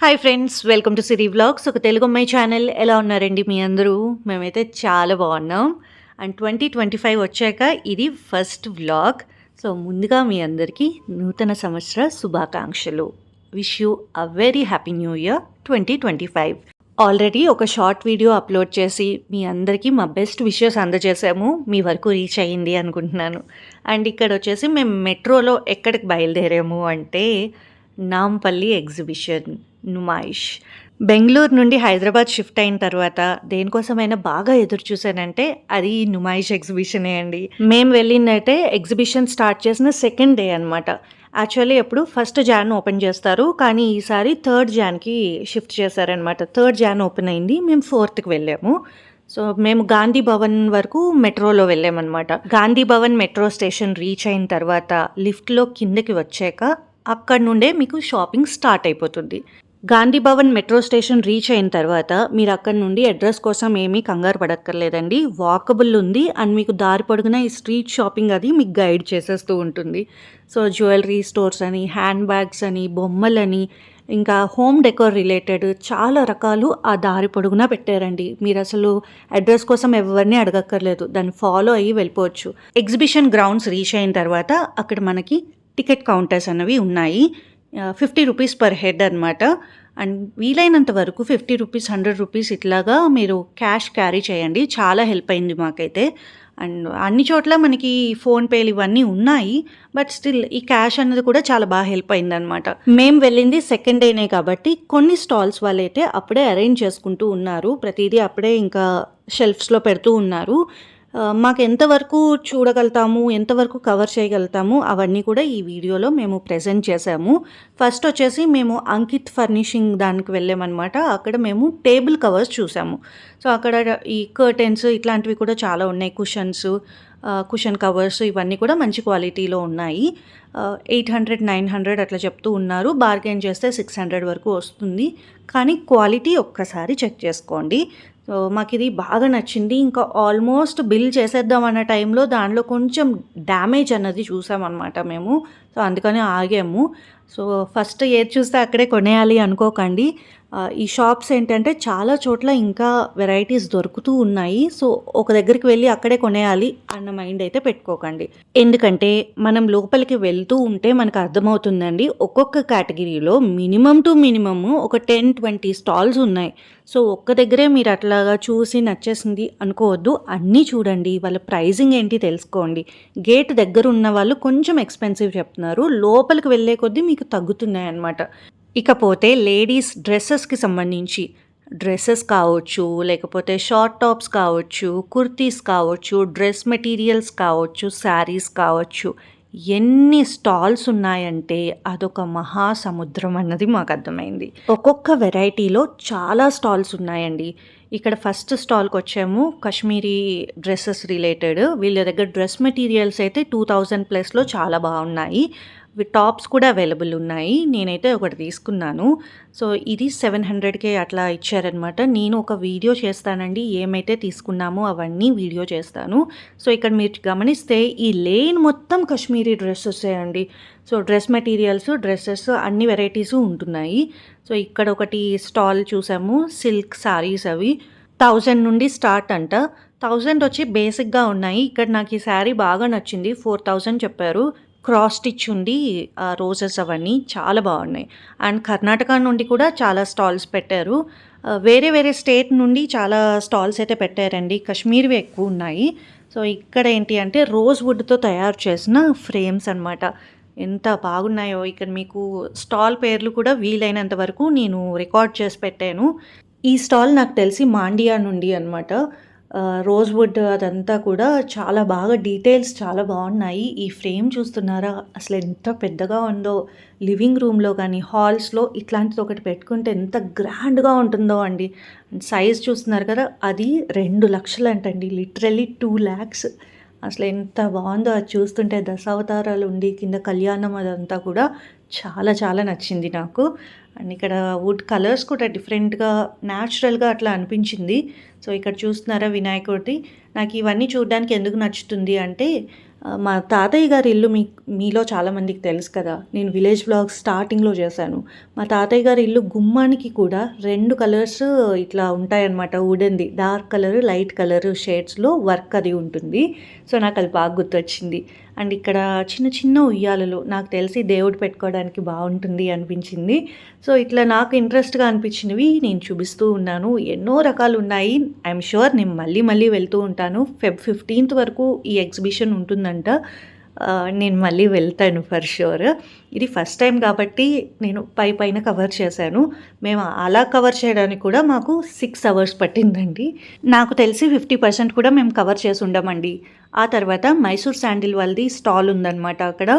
Hi friends, welcome to Siri vlogs. ఒక తెలుగు అమ్మాయి channel. ఎలా ఉన్నారండి మీ అందరూ? మేమైతే చాలా బాగున్నాం. అండ్ 2025 వచ్చాక ఇది ఫస్ట్ వ్లాగ్. సో ముందుగా మీ అందరికీ నూతన సంవత్సర శుభాకాంక్షలు. Wish you a very happy new year 2025. Already ఒక షార్ట్ వీడియో అప్లోడ్ చేసి మీ అందరికీ మా బెస్ట్ విషెస్ అందజేసాము. మీ వరకు రీచ్ అయ్యింది అనుకుంటున్నాను. అండ్ ఇక్కడ వచ్చేసి మేము మెట్రోలో ఎక్కడికి బయలుదేరాము అంటే నాంపల్లి ఎగ్జిబిషన్, నుమాయిష్. బెంగళూరు నుండి హైదరాబాద్ షిఫ్ట్ అయిన తర్వాత దేనికోసమైనా బాగా ఎదురు చూసానంటే అది నుమాయిష్ ఎగ్జిబిషనే అండి. మేము వెళ్ళిందైతే ఎగ్జిబిషన్ స్టార్ట్ చేసిన సెకండ్ డే అనమాట. యాక్చువల్లీ ఎప్పుడు 1st జాన్ ఓపెన్ చేస్తారు, కానీ ఈసారి 3rd జాన్కి షిఫ్ట్ చేశారనమాట. 3rd జాన్ ఓపెన్ అయింది, మేము 4th వెళ్ళాము. సో మేము గాంధీ భవన్ వరకు మెట్రోలో వెళ్ళామన్నమాట. Gandhi Bhavan metro station reach అయిన తర్వాత లిఫ్ట్లో కిందకి వచ్చాక అక్కడ నుండే మీకు షాపింగ్ స్టార్ట్ అయిపోతుంది. Gandhi Bhavan metro station reach అయిన తర్వాత మీరు అక్కడ నుండి అడ్రస్ కోసం ఏమీ కంగారు పడక్కర్లేదండి. వాకబుల్ ఉంది అండ్ మీకు దారి పొడుగున ఈ స్ట్రీట్ షాపింగ్ అది మీకు గైడ్ చేసేస్తూ ఉంటుంది. సో జ్యువెలరీ స్టోర్స్ అని, హ్యాండ్ బ్యాగ్స్ అని, బొమ్మలని, ఇంకా హోమ్ డెకోర్ రిలేటెడ్ చాలా రకాలు ఆ దారి పొడుగునా పెట్టారండి. మీరు అసలు అడ్రస్ కోసం ఎవరిని అడగక్కర్లేదు, దాన్ని ఫాలో అయ్యి వెళ్ళిపోవచ్చు. ఎగ్జిబిషన్ గ్రౌండ్స్ రీచ్ అయిన తర్వాత అక్కడ మనకి టికెట్ కౌంటర్స్ అన్నవి ఉన్నాయి. 50 రూపీస్ పర్ హెడ్ అనమాట. అండ్ వీలైనంత వరకు 50 రూపీస్, 100 రూపీస్ ఇట్లాగా మీరు క్యాష్ క్యారీ చేయండి. చాలా హెల్ప్ అయింది మాకైతే. అండ్ అన్ని చోట్ల మనకి ఫోన్పేలు ఇవన్నీ ఉన్నాయి, బట్ స్టిల్ ఈ క్యాష్ అన్నది కూడా చాలా బాగా హెల్ప్ అయిందనమాట. మేము వెళ్ళింది సెకండ్ డేనే కాబట్టి కొన్ని స్టాల్స్ వాళ్ళైతే అప్పుడే అరేంజ్ చేసుకుంటూ ఉన్నారు. ప్రతిదీ అప్పుడే ఇంకా షెల్ఫ్స్లో పెడుతూ ఉన్నారు. మాకు ఎంతవరకు చూడగలుగుతాము, ఎంతవరకు కవర్ చేయగలుగుతాము అవన్నీ కూడా ఈ వీడియోలో మేము ప్రెజెంట్ చేసాము. ఫస్ట్ వచ్చేసి మేము అంకిత్ ఫర్నిషింగ్ దానికి వెళ్ళామన్నమాట. అక్కడ మేము టేబుల్ కవర్స్ చూసాము. సో అక్కడ ఈ కర్టెన్స్ ఇట్లాంటివి కూడా చాలా ఉన్నాయి. కుషన్ కవర్స్ ఇవన్నీ కూడా మంచి క్వాలిటీలో ఉన్నాయి. 800, 900 అట్లా చెప్తూ ఉన్నారు. బార్గెన్ చేస్తే 600 వరకు వస్తుంది. కానీ క్వాలిటీ ఒక్కసారి చెక్ చేసుకోండి. సో మాకు ఇది బాగా నచ్చింది. ఇంకా ఆల్మోస్ట్ బిల్ చేసేద్దాం అన్న టైంలో దానిలో కొంచెం డ్యామేజ్ అన్నది చూసామన్నమాట మేము. సో అందుకని ఆగాము. సో ఫస్ట్ ఏది చూస్తే అక్కడే కొనేయాలి అనుకోకండి. ఈ షాప్స్ ఏంటంటే చాలా చోట్ల ఇంకా వెరైటీస్ దొరుకుతూ ఉన్నాయి. సో ఒక దగ్గరికి వెళ్ళి అక్కడే కొనేయాలి అన్న మైండ్ అయితే పెట్టుకోకండి. ఎందుకంటే మనం లోపలికి వెళ్తూ ఉంటే మనకు అర్థమవుతుందండి, ఒక్కొక్క కేటగిరీలో మినిమం టు మినిమమ్ ఒక 10-20 స్టాల్స్ ఉన్నాయి. సో ఒక్క దగ్గరే మీరు అట్లాగా చూసి నచ్చేసింది అనుకోవద్దు, అన్నీ చూడండి, వాళ్ళ ప్రైజింగ్ ఏంటి తెలుసుకోండి. గేట్ దగ్గర ఉన్న వాళ్ళు కొంచెం ఎక్స్పెన్సివ్ చెప్తున్నారు, లోపలికి వెళ్ళే కొద్దీ మీకు తగ్గుతున్నాయి అన్నమాట. ఇకపోతే లేడీస్ డ్రెస్సెస్కి సంబంధించి డ్రెస్సెస్ కావచ్చు, లేకపోతే షార్ట్ టాప్స్ కావచ్చు, కుర్తీస్ కావచ్చు, డ్రెస్ మెటీరియల్స్ కావచ్చు, శారీస్ కావచ్చు, ఎన్ని స్టాల్స్ ఉన్నాయంటే అదొక మహాసముద్రం అన్నది మాకు అర్థమైంది. ఒక్కొక్క వెరైటీలో చాలా స్టాల్స్ ఉన్నాయండి. ఇక్కడ ఫస్ట్ స్టాల్కి వచ్చాము, కాశ్మీరీ డ్రెస్సెస్ రిలేటెడ్. వీళ్ళ దగ్గర డ్రెస్ మెటీరియల్స్ అయితే 2000+ చాలా బాగున్నాయి. టాప్స్ కూడా అవైలబుల్ ఉన్నాయి. నేనైతే ఒకటి తీసుకున్నాను. సో ఇది 700కే అట్లా ఇచ్చారనమాట. నేను ఒక వీడియో చేస్తానండి, ఏమైతే తీసుకున్నామో అవన్నీ వీడియో చేస్తాను. సో ఇక్కడ మీరు గమనిస్తే ఈ లేన్ మొత్తం కాశ్మీరీ డ్రెస్సెస్ అండి. సో డ్రెస్ మెటీరియల్స్, డ్రెస్సెస్ అన్ని వెరైటీస్ ఉంటున్నాయి. సో ఇక్కడ ఒకటి స్టాల్ చూసాము, సిల్క్ సారీస్. అవి 1000 నుండి స్టార్ట్ అంట. 1000 వచ్చి బేసిక్గా ఉన్నాయి. ఇక్కడ నాకు ఈ శారీ బాగా నచ్చింది, 4000 చెప్పారు. క్రాస్ స్టిచ్ ఉంది, రోజెస్ అవన్నీ చాలా బాగున్నాయి. అండ్ కర్ణాటక నుండి కూడా చాలా స్టాల్స్ పెట్టారు. వేరే వేరే స్టేట్ నుండి చాలా స్టాల్స్ అయితే పెట్టారండి. కాశ్మీర్వి ఎక్కువ ఉన్నాయి. సో ఇక్కడ ఏంటి అంటే రోజ్ వుడ్తో తయారు చేసిన ఫ్రేమ్స్ అనమాట. ఎంత బాగున్నాయో. ఇక్కడ మీకు స్టాల్ పేర్లు కూడా వీలైనంత వరకు నేను రికార్డ్ చేసి పెట్టాను. ఈ స్టాల్ నాకు తెలిసి మాండియా నుండి అనమాట. రోజ్ వుడ్ అదంతా కూడా చాలా బాగా డీటెయిల్స్ చాలా బాగున్నాయి. ఈ ఫ్రేమ్ చూస్తున్నారా, అసలు ఎంత పెద్దగా ఉందో. లివింగ్ రూమ్లో కానీ హాల్స్లో ఇట్లాంటిది ఒకటి పెట్టుకుంటే ఎంత గ్రాండ్గా ఉంటుందో అండి. సైజ్ చూస్తున్నారు కదా, అది 2 లక్షలు అంటండి, లిటరల్లీ 2 lakhs. అసలు ఎంత బాగుందో అది చూస్తుంటే. దశావతారాలు ఉండి కింద కళ్యాణం అదంతా కూడా చాలా చాలా నచ్చింది నాకు. అండ్ ఇక్కడ వుడ్ కలర్స్ కూడా డిఫరెంట్గా న్యాచురల్గా అట్లా అనిపించింది. సో ఇక్కడ చూస్తున్నారా వినాయకుడి. నాకు ఇవన్నీ చూడడానికి ఎందుకు నచ్చుతుంది అంటే మా తాతయ్య గారి ఇల్లు మీలో చాలామందికి తెలుసు కదా! నేను విలేజ్ వ్లాగ్స్ స్టార్టింగ్‌లో చేశాను. మా తాతయ్య గారి ఇల్లు గుమ్మానికి కూడా 2 కలర్స్ ఇట్లా ఉంటాయన్నమాట వుడెన్‌ది. డార్క్ కలర్, లైట్ కలర్ షేడ్స్‌లో వర్క్ అది ఉంటుంది. సో, నాకది బాగా గుర్తొచ్చింది. అండ్ ఇక్కడ చిన్న చిన్న ఉయ్యాలలు నాకు తెలిసి దేవుడు పెట్టుకోవడానికి బావుంటుంది అనిపించింది. సో, ఇట్లా నాకు ఇంట్రెస్ట్‌గా అనిపించినవి నేను చూపిస్తూ ఉన్నాను. ఎన్నో రకాలున్నాయి. ఐయామ్ ష్యూర్ నేను మళ్ళీ మళ్ళీ వెళ్తూ ఉంటాను. ఫెబ్ 15థ్ వరకు ఈ ఎగ్జిబిషన్ ఉంటుందంట. నేను మళ్ళీ వెళ్తాను ఫర్ ష్యూర్. ఇది ఫస్ట్ టైం కాబట్టి నేను పైన కవర్ చేశాను. మేము అలా కవర్ చేయడానికి కూడా మాకు 6 అవర్స్ పట్టిందండి. నాకు తెలిసి 50% కూడా మేము కవర్ చేసి ఉండమండి. ఆ తర్వాత మైసూర్ శాండిల్ వాళ్ళది స్టాల్ ఉందన్నమాట అక్కడ.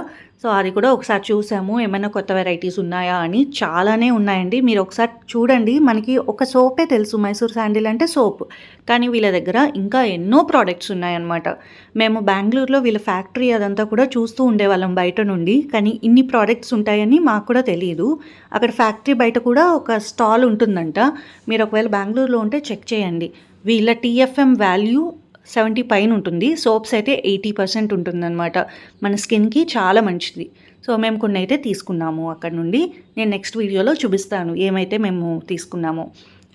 సో, అది కూడా ఒకసారి చూసాము. ఏమైనా కొత్త వెరైటీస్ ఉన్నాయా అని. చాలానే ఉన్నాయండి. మీరు ఒకసారి చూడండి. మనకి ఒక సోపే తెలుసు మైసూర్ శాండిల్ అంటే సోప్. కానీ వీళ్ళ దగ్గర ఇంకా ఎన్నో ప్రోడక్ట్స్ ఉన్నాయన్నమాట. మేము బెంగుళూరులో వీళ్ళ ఫ్యాక్టరీ అదంతా కూడా చూస్తూ ఉండేవాళ్ళం బయట నుండి. కానీ ఇన్ని ప్రోడక్ట్స్ ఉంటాయని మాకు కూడా తెలీదు. అక్కడ ఫ్యాక్టరీ బయట కూడా ఒక స్టాల్ ఉంటుందంట. మీరు ఒకవేళ బెంగుళూరులో ఉంటే చెక్ చేయండి. వీళ్ళ టీఎఫ్ఎం వాల్యూ 70 పైన ఉంటుంది. సోప్స్ అయితే 80% ఉంటుందన్నమాట. మన స్కిన్‌కి చాలా మంచిది. సో, మేము కొన్ని అయితే తీసుకున్నాము అక్కడ నుండి. నేను నెక్స్ట్ వీడియోలో చూపిస్తాను ఏమైతే మేము తీసుకున్నామో.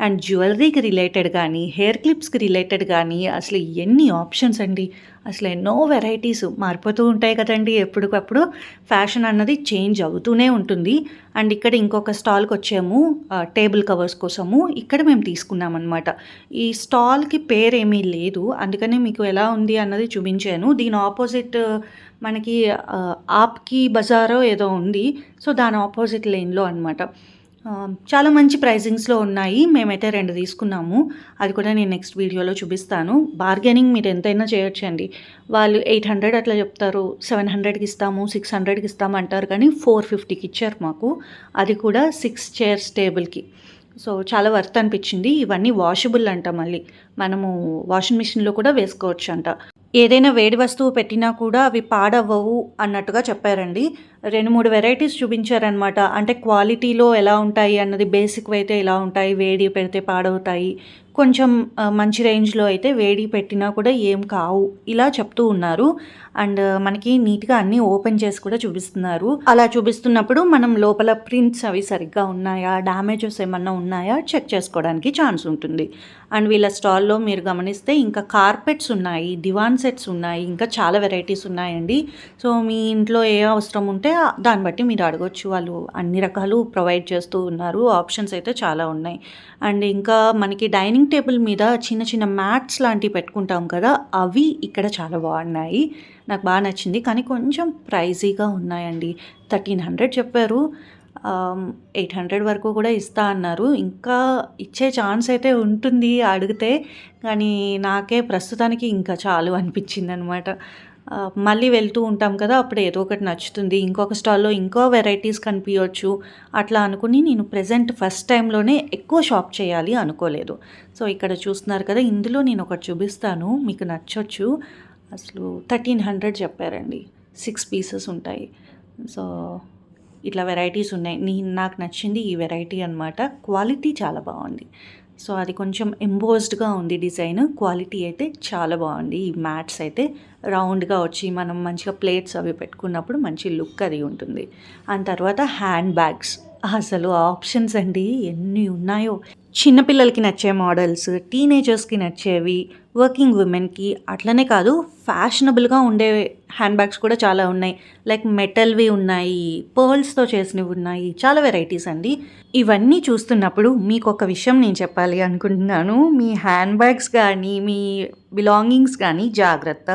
అండ్ జ్యువెలరీకి రిలేటెడ్ కానీ, హెయిర్ క్లిప్స్‌కి రిలేటెడ్ కానీ అసలు ఎన్ని ఆప్షన్స్ అండి. అసలు ఎన్నో వెరైటీస్ మారిపోతూ ఉంటాయి కదండీ ఎప్పటికప్పుడు. ఫ్యాషన్ అన్నది చేంజ్ అవుతూనే ఉంటుంది. అండ్ ఇక్కడ ఇంకొక స్టాల్‌కి వచ్చాము టేబుల్ కవర్స్ కోసము. ఇక్కడ మేము తీసుకున్నామన్నమాట. ఈ స్టాల్‌కి పేరేమీ లేదు. అందుకనే మీకు ఎలా ఉంది అన్నది చూపించాను. దీని ఆపోజిట్ మనకి ఆప్‌కి బజారో ఏదో ఉంది. సో, దాని ఆపోజిట్ లేన్‌లో అనమాట. చాలా మంచి ప్రైజింగ్స్‌లో ఉన్నాయి. మేమైతే 2 తీసుకున్నాము. అది కూడా నేను నెక్స్ట్ వీడియోలో చూపిస్తాను. బార్గెనింగ్ మీరు ఎంతైనా చేయొచ్చండి. వాళ్ళు 800 అట్లా చెప్తారు. 700కి ఇస్తాము, 600కి ఇస్తాము అంటారు కానీ 450కి ఇచ్చారు మాకు. అది కూడా 6 చైర్స్ టేబుల్‌కి. సో, చాలా వర్త్ అనిపించింది. ఇవన్నీ వాషబుల్ అంట మళ్ళీ. మనము వాషింగ్ మిషన్‌లో కూడా వేసుకోవచ్చంట. ఏదైనా వేడి వస్తువు పెట్టినా కూడా అవి పాడవ్వవు అన్నట్టుగా చెప్పారండి. 2, 3 వెరైటీస్ చూపించారనమాట. అంటే క్వాలిటీలో ఎలా ఉంటాయి అన్నది బేసిక్‌వి అయితే ఇలా ఉంటాయి. వేడి పెడితే పాడవుతాయి. కొంచెం మంచి రేంజ్‌లో అయితే వేడి పెట్టినా కూడా ఏం కావు. ఇలా చెప్తూ ఉన్నారు. అండ్ మనకి నీట్‌గా అన్నీ ఓపెన్ చేసి కూడా చూపిస్తున్నారు. అలా చూపిస్తున్నప్పుడు మనం లోపల ప్రింట్స్ అవి సరిగ్గా ఉన్నాయా, డ్యామేజెస్ ఏమన్నా ఉన్నాయా చెక్ చేసుకోవడానికి ఛాన్స్ ఉంటుంది. అండ్ వీళ్ళ స్టాల్‌లో మీరు గమనిస్తే ఇంకా కార్పెట్స్ ఉన్నాయి, దివాన్ సెట్స్ ఉన్నాయి, ఇంకా చాలా వెరైటీస్ ఉన్నాయండి. సో, మీ ఇంట్లో ఏ అవసరం ఉంటే దాన్ని బట్టి మీరు అడగొచ్చు. వాళ్ళు అన్ని రకాలు ప్రొవైడ్ చేస్తూ ఉన్నారు. ఆప్షన్స్ అయితే చాలా ఉన్నాయి. అండ్ ఇంకా మనకి డైనింగ్ టేబుల్ మీద చిన్న చిన్న మ్యాట్స్ లాంటివి పెట్టుకుంటాం కదా! అవి ఇక్కడ చాలా బాగున్నాయి. నాకు బాగా నచ్చింది. కానీ కొంచెం ప్రైజీగా ఉన్నాయండి. 1300 చెప్పారు. 800 వరకు కూడా ఇస్తా అన్నారు. ఇంకా ఇచ్చే ఛాన్స్ అయితే ఉంటుంది అడిగితే. కానీ నాకే ప్రస్తుతానికి ఇంకా చాలు అనిపించిందనమాట. మళ్ళీ వెళ్తూ ఉంటాం కదా! అప్పుడు ఏదో ఒకటి నచ్చుతుంది. ఇంకొక స్టాల్‌లో ఇంకో వెరైటీస్ కనిపియొచ్చు. అట్లా అనుకుని నేను ప్రెజెంట్ ఫస్ట్ టైంలోనే ఎక్కువ షాప్ చేయాలి అనుకోలేదు. సో, ఇక్కడ చూస్తున్నారు కదా! ఇందులో నేను ఒకటి చూపిస్తాను. మీకు నచ్చొచ్చు. అసలు 1300 చెప్పారండి. 6 పీసెస్ ఉంటాయి. సో, ఇట్లా వెరైటీస్ ఉన్నాయి. నాకు నచ్చింది ఈ వెరైటీ అనమాట. క్వాలిటీ చాలా బాగుంది. సో, అది కొంచెం ఎంబోస్డ్‌గా ఉంది డిజైన్. క్వాలిటీ అయితే చాలా బాగుంది. ఈ మ్యాట్స్ అయితే రౌండ్‌గా వచ్చి మనం మంచిగా ప్లేట్స్ అవి పెట్టుకున్నప్పుడు మంచి లుక్ అది ఉంటుంది. అండ్ తర్వాత హ్యాండ్ బ్యాగ్స్. అసలు ఆప్షన్స్ అండి ఎన్ని ఉన్నాయో. చిన్న పిల్లలకి నచ్చే మోడల్స్, టీనేజర్స్‌కి నచ్చేవి, వర్కింగ్ విమెన్‌కి అట్లనే కాదు ఫ్యాషనబుల్‌గా ఉండే హ్యాండ్ బ్యాగ్స్ కూడా చాలా ఉన్నాయి. లైక్ మెటల్‌వి ఉన్నాయి, పర్ల్స్‌తో చేసినవి ఉన్నాయి. చాలా వెరైటీస్ అండి. ఇవన్నీ చూస్తున్నప్పుడు మీకొక విషయం నేను చెప్పాలి అనుకుంటున్నాను. మీ హ్యాండ్ బ్యాగ్స్ కానీ, మీ బిలాంగింగ్స్ కానీ జాగ్రత్త.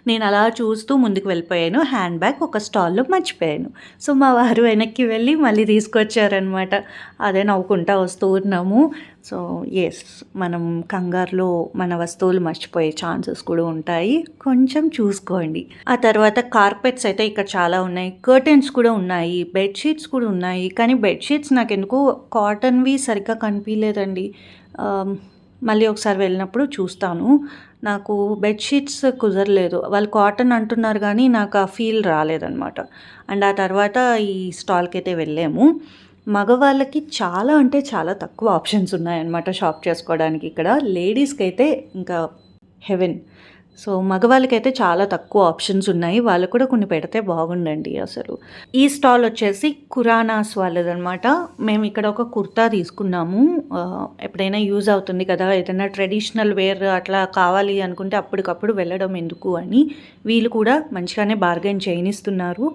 నేను అలా చూస్తూ ముందుకు వెళ్ళిపోయాను. హ్యాండ్ బ్యాగ్ ఒక స్టాల్‌లో మర్చిపోయాను. సో, మా వారు వెనక్కి వెళ్ళి మళ్ళీ తీసుకొచ్చారనమాట. అదే నవ్వుకుంటా వస్తూ ఉన్నాము. సో, యెస్, మనం కంగారులో మన వస్తువులు మర్చిపోయే ఛాన్సెస్ కూడా ఉంటాయి. కొంచెం చూసుకోండి. ఆ తర్వాత కార్పెట్స్ అయితే ఇక్కడ చాలా ఉన్నాయి. కర్టెన్స్ కూడా ఉన్నాయి. బెడ్‌షీట్స్ కూడా ఉన్నాయి. కానీ బెడ్‌షీట్స్ నాకెందుకో కాటన్‌వి సరిగ్గా కనిపియలేదండి. మళ్ళీ ఒకసారి వెళ్ళినప్పుడు చూస్తాను. నాకు బెడ్‌షీట్స్ కుదరలేదు. వాళ్ళు కాటన్ అంటున్నారు కానీ నాకు ఆ ఫీల్ రాలేదనమాట. అండ్ ఆ తర్వాత ఈ స్టాల్‌కైతే వెళ్ళాము. మగవాళ్ళకి చాలా అంటే చాలా తక్కువ ఆప్షన్స్ ఉన్నాయన్నమాట షాప్ చేసుకోవడానికి ఇక్కడ. లేడీస్‌కైతే ఇంకా హెవెన్. సో మగవాళ్ళకైతే చాలా తక్కువ ఆప్షన్స్ ఉన్నాయి. వాళ్ళకు కూడా కొన్ని పెడితే బాగుండండి అసలు. ఈ స్టాల్ వచ్చేసి కురానాస్ వాళ్ళదనమాట. మేము ఇక్కడ ఒక కుర్తా తీసుకున్నాము. ఎప్పుడైనా యూజ్ అవుతుంది కదా, ఏదైనా ట్రెడిషనల్ వేర్ అట్లా కావాలి అనుకుంటే అప్పటికప్పుడు వెళ్ళడం ఎందుకు అని వీళ్ళు కూడా మంచిగానే బార్గెన్ చేయనిస్తున్నారు.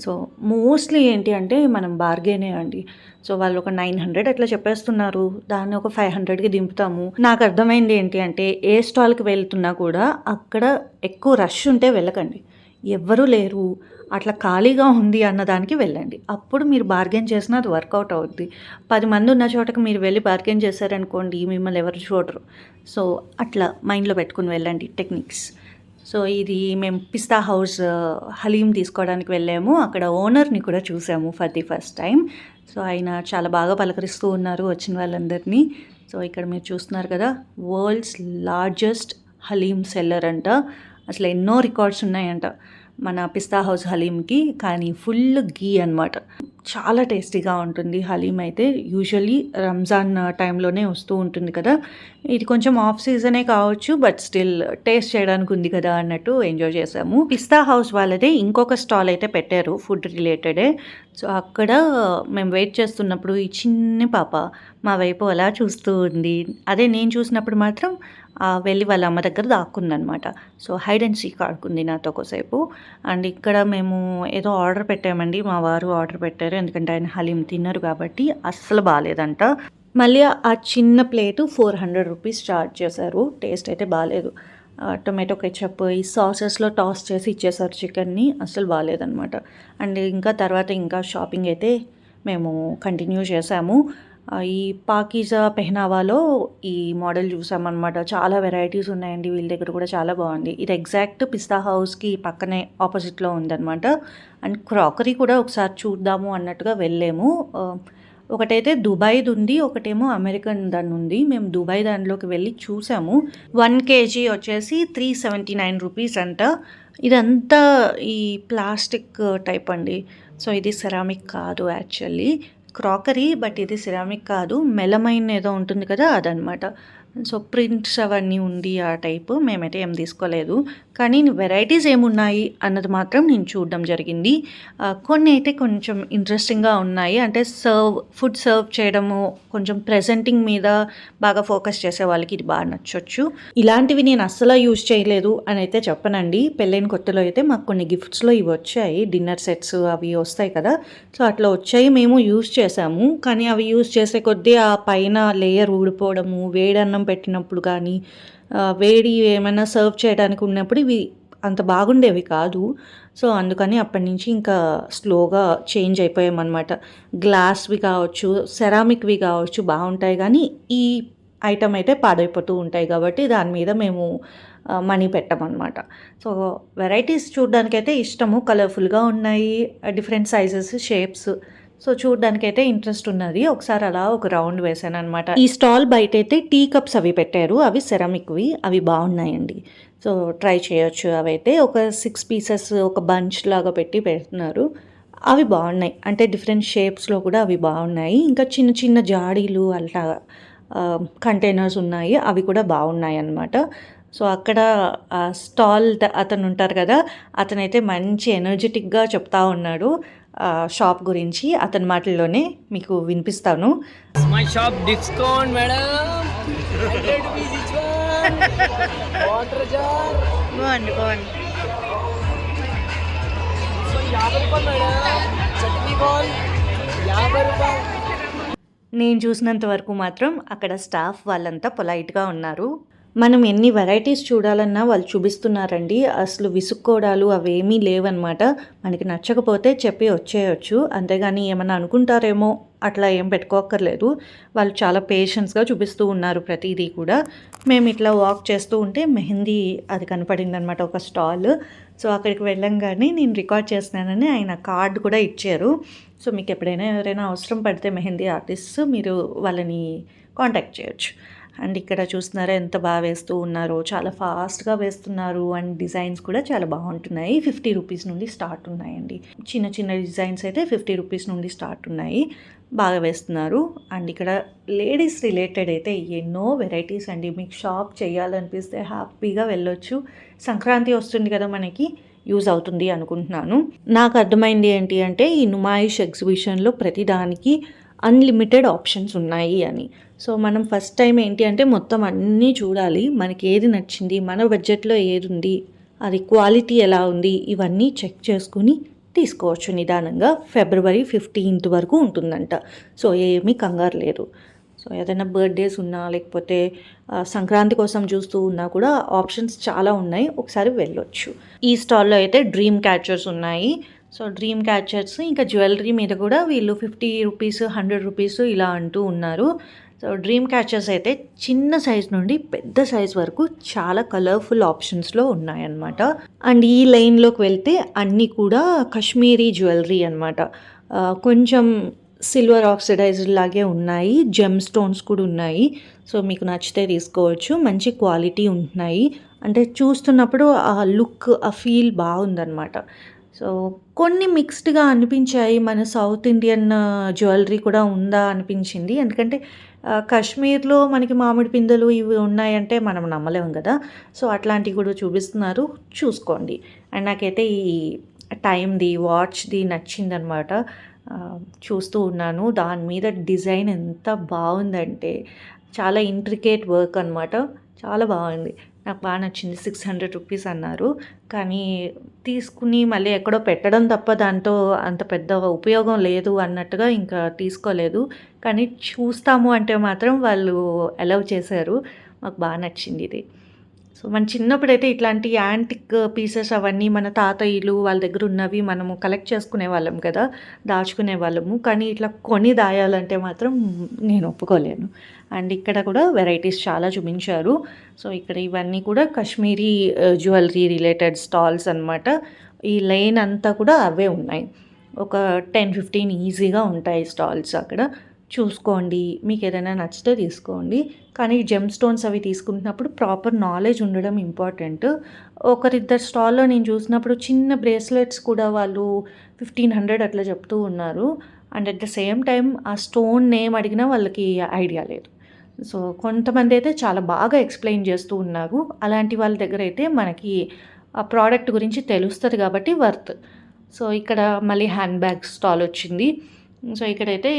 సో మోస్ట్లీ ఏంటి అంటే మనం బార్గెనే అండి. సో వాళ్ళు ఒక 900 అట్లా చెప్పేస్తున్నారు, దాన్ని ఒక 500కి దింపుతాము. నాకు అర్థమైంది ఏంటి అంటే ఏ స్టాల్కి వెళ్తున్నా కూడా అక్కడ ఎక్కువ రష్ ఉంటే వెళ్ళకండి, ఎవ్వరూ లేరు అట్లా ఖాళీగా ఉంది అన్నదానికి వెళ్ళండి. అప్పుడు మీరు బార్గెన్ చేసినా అది వర్కౌట్ అవుద్ది. 10 మంది ఉన్న చోటకి మీరు వెళ్ళి బార్గెన్ చేశారనుకోండి, మిమ్మల్ని ఎవరు చూడరు. సో అట్లా మైండ్లో పెట్టుకుని వెళ్ళండి టెక్నిక్స్. సో ఇది మేము పిస్తా హౌస్ హలీం తీసుకోవడానికి వెళ్ళాము. అక్కడ ఓనర్ని కూడా చూసాము for the first time. So ఆయన చాలా బాగా పలకరిస్తూ ఉన్నారు వచ్చిన వాళ్ళందరినీ. సో ఇక్కడ మీరు చూస్తున్నారు కదా, వరల్డ్స్ లార్జెస్ట్ హలీం సెల్లర్ అంట. అసలు ఎన్నో రికార్డ్స్ ఉన్నాయంట మన పిస్తా హౌస్ హలీంకి. కానీ ఫుల్ గీ అనమాట. చాలా టేస్టీగా ఉంటుంది హలీం అయితే. యూజువల్లీ రంజాన్ టైంలోనే వస్తూ ఉంటుంది కదా, ఇది కొంచెం ఆఫ్ సీజనే కావచ్చు, బట్ స్టిల్ టేస్ట్ చేయడానికి ఉంది కదా అన్నట్టు ఎంజాయ్ చేసాము. పిస్తా హౌస్ వాళ్ళదే ఇంకొక స్టాల్ అయితే పెట్టారు ఫుడ్ రిలేటెడే. సో అక్కడ మేము వెయిట్ చేస్తున్నప్పుడు ఈ చిన్న పాప మా వైపు అలా చూస్తూ ఉంది. అదే నేను చూసినప్పుడు మాత్రం వెళ్ళి వాళ్ళ అమ్మ దగ్గర దాక్కుందనమాట. సో హైడ్ అండ్ సీక్ ఆడుకుంది నాతో ఒకసేపు. అండ్ ఇక్కడ మేము ఏదో ఆర్డర్ పెట్టామండి, మా వారు ఆర్డర్ పెట్టారు, ఎందుకంటే ఆయన హలీం తిన్నారు కాబట్టి. అస్సలు బాగాలేదంట. మళ్ళీ ఆ చిన్న ప్లేటు 400 రూపీస్ ఛార్జ్ చేశారు. టేస్ట్ అయితే బాగాలేదు. టొమాటో కెచప్ ఈ సాసెస్లో టాస్ చేసి ఇచ్చేసారు చికెన్ని. అస్సలు బాగాలేదనమాట. అండ్ ఇంకా షాపింగ్ అయితే మేము కంటిన్యూ చేసాము. ఈ పాకీజా పెహనావాలో ఈ మోడల్ చూసామన్నమాట. చాలా వెరైటీస్ ఉన్నాయండి వీళ్ళ దగ్గర కూడా, చాలా బాగుంది. ఇది ఎగ్జాక్ట్ పిస్తా హౌస్కి పక్కనే ఆపోజిట్లో ఉందన్నమాట. అండ్ క్రాకరీ కూడా ఒకసారి చూద్దాము అన్నట్టుగా వెళ్ళాము. ఒకటైతే దుబాయ్ది ఉంది, ఒకటేమో అమెరికన్ దాన్ని ఉంది. మేము దుబాయ్ దానిలోకి వెళ్ళి చూసాము. 1 kg వచ్చేసి 379 రూపీస్ అంట. ఇదంతా ఈ ప్లాస్టిక్ టైప్ అండి. సో ఇది సెరామిక్ కాదు యాక్చువల్లీ, క్రాకరీ, బట్ ఇది సిరామిక్ కాదు, మెలమైన్ ఏదో ఉంటుంది కదా అదనమాట. సో ప్రింట్స్ అవన్నీ ఉంది ఆ టైపు. మేమైతే ఏం తీసుకోలేదు, కానీ వెరైటీస్ ఏమున్నాయి అన్నది మాత్రం నేను చూడడం జరిగింది. కొన్ని అయితే కొంచెం ఇంట్రెస్టింగ్గా ఉన్నాయి. అంటే ఫుడ్ సర్వ్ చేయడము, కొంచెం ప్రెజెంటింగ్ మీద బాగా ఫోకస్ చేసే వాళ్ళకి ఇది బాగా నచ్చొచ్చు. ఇలాంటివి నేను అస్సలు యూజ్ చేయలేదు అని అయితే చెప్పనండి. పెళ్ళైన కొత్తలో అయితే మాకు కొన్ని గిఫ్ట్స్లో ఇవి వచ్చాయి, డిన్నర్ సెట్స్ అవి వస్తాయి కదా. సో అట్లా వచ్చాయి, మేము యూజ్ చేసాము. కానీ అవి యూజ్ చేసే కొద్దీ ఆ పైన లేయర్ ఊడిపోవడము, వేడన్నం పెట్టినప్పుడు కానీ వేడి ఏమైనా సర్వ్ చేయడానికి ఉన్నప్పుడు ఇవి అంత బాగుండేవి కాదు. సో అందుకని అప్పటి నుంచి ఇంకా స్లోగా చేంజ్ అయిపోయామన్నమాట. గ్లాస్వి కావచ్చు, సెరామిక్వి కావచ్చు బాగుంటాయి, కానీ ఈ ఐటమ్ అయితే పాడైపోతూ ఉంటాయి కాబట్టి దాని మీద మేము మనీ పెట్టమన్నమాట. సో వెరైటీస్ చూడడానికైతే ఇష్టము, కలర్ఫుల్గా ఉన్నాయి, డిఫరెంట్ సైజెస్, షేప్స్. సో చూడడానికైతే ఇంట్రెస్ట్ ఉన్నది. ఒకసారి అలా ఒక రౌండ్ వేసాను అనమాట. ఈ స్టాల్ బయట అయితే టీ కప్స్ అవి పెట్టారు, అవి సెరామిక్వి, అవి బాగున్నాయండి. సో ట్రై చేయొచ్చు. అవైతే ఒక 6 పీసెస్ ఒక బంచ్ లాగా పెట్టి పెడుతున్నారు. అవి బాగున్నాయి, అంటే డిఫరెంట్ షేప్స్లో కూడా అవి బాగున్నాయి. ఇంకా చిన్న చిన్న జాడీలు అట్లా కంటైనర్స్ ఉన్నాయి, అవి కూడా బాగున్నాయి అన్నమాట. సో అక్కడ స్టాల్ అతను ఉంటారు కదా, అతనైతే మంచి ఎనర్జెటిక్గా చెప్తా ఉన్నాడు షాప్ గురించి. అతని మాటల్లోనే మీకు వినిపిస్తాను. My shop discount madam, 100 rupees each one, water jar బాగుంది. సో 50 రూపాయలు మేడం, చట్నీ బాల్ 50 రూపాయలు. నేను చూసినంత వరకు మాత్రం అక్కడ స్టాఫ్ వాళ్ళంతా పొలైట్గా ఉన్నారు. మనం ఎన్ని వెరైటీస్ చూడాలన్నా వాళ్ళు చూపిస్తున్నారండి. అసలు విసుక్కోవడాలు అవేమీ లేవన్నమాట. మనకి నచ్చకపోతే చెప్పి వచ్చేయచ్చు, అంతేగాని ఏమన్నా అనుకుంటారేమో అట్లా ఏం పెట్టుకోక్కర్లేదు. వాళ్ళు చాలా పేషెన్స్గా చూపిస్తూ ఉన్నారు ప్రతిదీ కూడా. మేము ఇట్లా వాక్ చేస్తూ ఉంటే మెహందీ అది కనపడిందనమాట, ఒక స్టాల్. సో అక్కడికి వెళ్ళంగానే నేను రికార్డ్ చేస్తున్నానని ఆయన కార్డు కూడా ఇచ్చారు. సో మీకు ఎప్పుడైనా ఎవరైనా అవసరం పడితే మెహందీ ఆర్టిస్ట్, మీరు వాళ్ళని కాంటాక్ట్ చేయొచ్చు. అండ్ ఇక్కడ చూస్తున్నారా ఎంత బాగా వేస్తూ ఉన్నారో, చాలా ఫాస్ట్గా వేస్తున్నారు. అండ్ డిజైన్స్ కూడా చాలా బాగుంటున్నాయి. 50 రూపీస్ నుండి స్టార్ట్ ఉన్నాయండి. చిన్న చిన్న డిజైన్స్ అయితే 50 రూపీస్ నుండి స్టార్ట్ ఉన్నాయి. బాగా వేస్తున్నారు. అండ్ ఇక్కడ లేడీస్ రిలేటెడ్ అయితే ఎన్నో వెరైటీస్ అండి. మీకు షాప్ చేయాలనిపిస్తే హ్యాపీగా వెళ్ళొచ్చు. సంక్రాంతి వస్తుంది కదా మనకి, యూజ్ అవుతుంది అనుకుంటున్నాను. నాకు అర్థమైంది ఏంటి అంటే, ఈ నుమాయిష్ ఎగ్జిబిషన్లో ప్రతిదానికి అన్లిమిటెడ్ ఆప్షన్స్ ఉన్నాయి అని. సో మనం ఫస్ట్ టైం ఏంటి అంటే మొత్తం అన్నీ చూడాలి. మనకి ఏది నచ్చింది, మన బడ్జెట్లో ఏది ఉంది, అది క్వాలిటీ ఎలా ఉంది, ఇవన్నీ చెక్ చేసుకుని తీసుకోవచ్చు నిదానంగా. ఫిబ్రవరి 15th వరకు ఉంటుందంట. సో ఏమీ కంగారు లేదు. సో ఏదైనా బర్త్డేస్ ఉన్నా లేకపోతే సంక్రాంతి కోసం చూస్తూ ఉన్నా కూడా ఆప్షన్స్ చాలా ఉన్నాయి. ఒకసారి వెళ్ళొచ్చు. ఈ స్టాల్లో అయితే డ్రీమ్ క్యాచర్స్ ఉన్నాయి. సో డ్రీమ్ క్యాచర్స్ ఇంకా జ్యువెలరీ మీద కూడా వీళ్ళు 50 రూపీస్ 100 రూపీస్ ఇలా అంటూ ఉన్నారు. సో డ్రీమ్ క్యాచర్స్ అయితే చిన్న సైజ్ నుండి పెద్ద సైజ్ వరకు చాలా కలర్ఫుల్ ఆప్షన్స్లో ఉన్నాయన్నమాట. అండ్ ఈ లైన్లోకి వెళ్తే అన్నీ కూడా కాశ్మీరీ జ్యువెలరీ అనమాట. కొంచెం సిల్వర్ ఆక్సిడైజ్డ్ లాగే ఉన్నాయి. జెమ్ స్టోన్స్ కూడా ఉన్నాయి. సో మీకు నచ్చితే తీసుకోవచ్చు. మంచి క్వాలిటీ ఉంటున్నాయి. అంటే చూస్తున్నప్పుడు ఆ లుక్, ఆ ఫీల్ బాగుందన్నమాట. సో కొన్ని మిక్స్డ్గా అనిపించాయి. మన సౌత్ ఇండియన్ జ్యువెలరీ కూడా ఉందా అనిపించింది. ఎందుకంటే కాశ్మీర్లో మనకి మామిడి పిందెలు ఇవి ఉన్నాయంటే మనం నమ్మలేము కదా. సో అట్లాంటివి కూడా చూపిస్తున్నారు, చూసుకోండి. అండ్ నాకైతే ఈ టైంది, వాచ్ది నచ్చిందనమాట. చూస్తూ ఉన్నాను. దాని మీద డిజైన్ ఎంత బాగుందంటే చాలా ఇంట్రికేట్ వర్క్ అనమాట. చాలా బాగుంది. నాకు బాగా నచ్చింది. 600 రూపీస్ అన్నారు. కానీ తీసుకుని మళ్ళీ ఎక్కడో పెట్టడం తప్ప దాంతో అంత పెద్ద ఉపయోగం లేదు అన్నట్టుగా ఇంకా తీసుకోలేదు. కానీ చూస్తాము అంటే మాత్రం వాళ్ళు అలౌ చేశారు. మాకు బాగా నచ్చింది ఇది. సో మన చిన్నప్పుడైతే ఇట్లాంటి యాంటిక్ పీసెస్ అవన్నీ మన తాతయ్యలు వాళ్ళ దగ్గర ఉన్నవి మనము కలెక్ట్ చేసుకునే వాళ్ళం కదా, దాచుకునే వాళ్ళము. కానీ ఇట్లా కొని దాయాలంటే మాత్రం నేను ఒప్పుకోలేను. అండ్ ఇక్కడ కూడా వెరైటీస్ చాలా చూపించారు. సో ఇక్కడ ఇవన్నీ కూడా కాశ్మీరీ జ్యువెలరీ రిలేటెడ్ స్టాల్స్ అనమాట. ఈ లైన్ అంతా కూడా అవే ఉన్నాయి. ఒక 10-15 ఈజీగా ఉంటాయి స్టాల్స్ అక్కడ. చూసుకోండి, మీకు ఏదైనా నచ్చితే తీసుకోండి. కానీ జెమ్ స్టోన్స్ అవి తీసుకుంటున్నప్పుడు ప్రాపర్ నాలెడ్జ్ ఉండడం ఇంపార్టెంట్. ఒకరిద్దరు స్టాల్లో నేను చూసినప్పుడు చిన్న బ్రేస్లెట్స్ కూడా వాళ్ళు 1500 అట్లా చెప్తూ ఉన్నారు. And at the same time ఆ స్టోన్ నేమ్ అడిగినా వాళ్ళకి ఐడియా లేదు. సో కొంతమంది అయితే చాలా బాగా ఎక్స్ప్లెయిన్ చేస్తూ ఉన్నారు. అలాంటి వాళ్ళ దగ్గర అయితే మనకి ఆ ప్రోడక్ట్ గురించి తెలుస్తుంది కాబట్టి వర్త్. సో ఇక్కడ మళ్ళీ హ్యాండ్ బ్యాగ్ స్టాల్ వచ్చింది. సో ఇక్కడైతే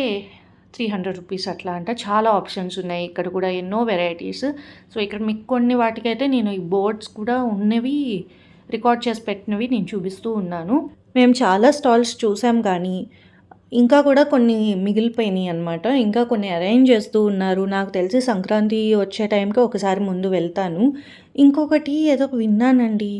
300 రూపీస్ అట్లా అంట. చాలా ఆప్షన్స్ ఉన్నాయి ఇక్కడ కూడా, ఎన్నో వెరైటీస్. సో ఇక్కడ మీకు కొన్ని వాటికైతే నేను ఈ బోర్డ్స్ కూడా ఉన్నవి రికార్డ్ చేసి పెట్టినవి నేను చూపిస్తూ ఉన్నాను. మేము చాలా స్టాల్స్ చూసాం కానీ ఇంకా కూడా కొన్ని మిగిలిపోయినాయి అనమాట. ఇంకా కొన్ని అరేంజ్ చేస్తూ ఉన్నారు. నాకు తెలిసి సంక్రాంతి వచ్చే టైంకి ఒకసారి ముందు వెళ్తాను. ఇంకొకటి ఏదో విన్నానండి,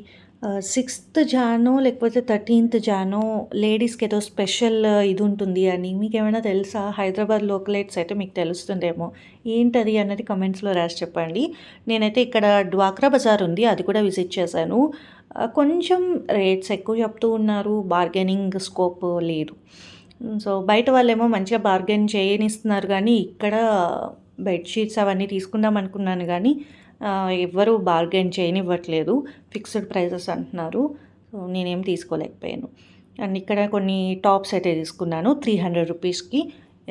6th జానో లేకపోతే 13th జానో లేడీస్కి ఏదో స్పెషల్ ఇది ఉంటుంది అని. మీకు ఏమైనా తెలుసా? హైదరాబాద్ లోకలైట్స్ అయితే మీకు తెలుస్తుందేమో. ఏంటది అన్నది కమెంట్స్లో రాసి చెప్పండి. నేనైతే ఇక్కడ డ్వాక్రా బజార్ ఉంది, అది కూడా విజిట్ చేశాను. కొంచెం రేట్స్ ఎక్కువ చెప్తూ ఉన్నారు, బార్గెనింగ్ స్కోప్ లేదు. సో బయట వాళ్ళేమో మంచిగా బార్గెన్ చేయనిస్తున్నారు. కానీ ఇక్కడ బెడ్షీట్స్ అవన్నీ తీసుకుందాం అనుకున్నాను కానీ ఎవ్వరూ బార్గెన్ చేయనివ్వట్లేదు. ఫిక్స్డ్ ప్రైజెస్ అంటున్నారు. సో నేనేం తీసుకోలేకపోయాను. అండ్ ఇక్కడ కొన్ని టాప్స్ అయితే తీసుకున్నాను 300 రూపీస్కి.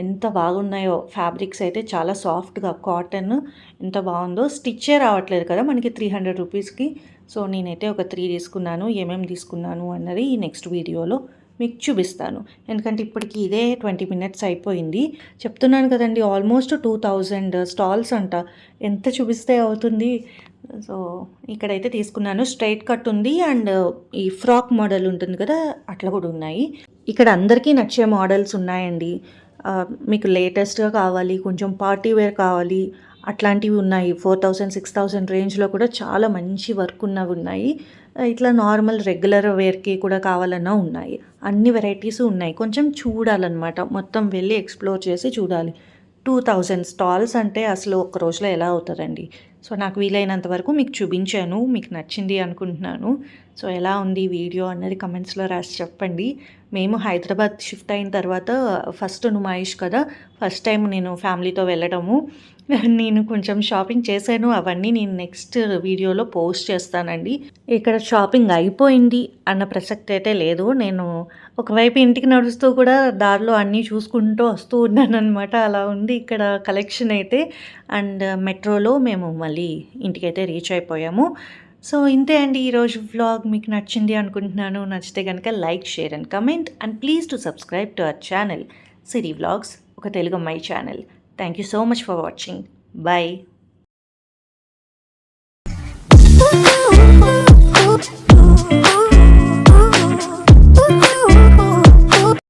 ఎంత బాగున్నాయో, ఫ్యాబ్రిక్స్ అయితే చాలా సాఫ్ట్గా, కాటన్ ఎంత బాగుందో. స్టిచ్చే రావట్లేదు కదా మనకి 300 రూపీస్కి. సో నేనైతే ఒక 3 తీసుకున్నాను. ఏమేమి తీసుకున్నాను అన్నది నెక్స్ట్ వీడియోలో మీకు చూపిస్తాను. ఎందుకంటే ఇప్పటికి ఇదే 20 minutes అయిపోయింది. చెప్తున్నాను కదండి, ఆల్మోస్ట్ 2000 స్టాల్స్ అంట. ఎంత చూపిస్తే అవుతుంది. సో ఇక్కడైతే తీసుకున్నాను. స్ట్రైట్ కట్ ఉంది అండ్ ఈ ఫ్రాక్ మోడల్ ఉంటుంది కదా, అట్లా కూడా ఉన్నాయి. ఇక్కడ అందరికీ నచ్చే మోడల్స్ ఉన్నాయండి. మీకు లేటెస్ట్గా కావాలి, కొంచెం పార్టీ వేర్ కావాలి, అట్లాంటివి ఉన్నాయి. 4000-6000 రేంజ్లో కూడా చాలా మంచి వర్క్ ఉన్నవి ఉన్నాయి. ఇట్లా నార్మల్ రెగ్యులర్ వేర్కి కూడా కావాలన్నా ఉన్నాయి. అన్ని వెరైటీస్ ఉన్నాయి. కొంచెం చూడాలన్నమాట, మొత్తం వెళ్ళి ఎక్స్ప్లోర్ చేసి చూడాలి. 2000 స్టాల్స్ అంటే అసలు ఒక్క రోజులో ఎలా అవుతుందండి. సో నాకు వీలైనంత వరకు మీకు చూపించాను, మీకు నచ్చింది అనుకుంటున్నాను. సో ఎలా ఉంది వీడియో అన్నది కమెంట్స్లో రాసి చెప్పండి. మేము హైదరాబాద్ షిఫ్ట్ అయిన తర్వాత ఫస్ట్ నుమాయిష్ కదా, ఫస్ట్ టైం నేను ఫ్యామిలీతో వెళ్ళడము. నేను కొంచెం షాపింగ్ చేశాను, అవన్నీ నేను నెక్స్ట్ వీడియోలో పోస్ట్ చేస్తానండి. ఇక్కడ షాపింగ్ అయిపోయింది అన్న ప్రసక్తి అయితే లేదు. నేను ఒకవైపు ఇంటికి నడుస్తూ కూడా దారిలో అన్నీ చూసుకుంటూ వస్తూ ఉన్నానన్నమాట. అలా ఉంది ఇక్కడ కలెక్షన్ అయితే. అండ్ మెట్రోలో మేము మళ్ళీ ఇంటికైతే రీచ్ అయిపోయాము. సో ఇంతే అండి ఈరోజు వ్లాగ్. మీకు నచ్చింది అనుకుంటున్నాను. నచ్చితే కనుక like, share and comment. And please to subscribe to our channel Siri vlogs, ఒక తెలుగు అమ్మాయి channel. Thank you so much for watching. Bye.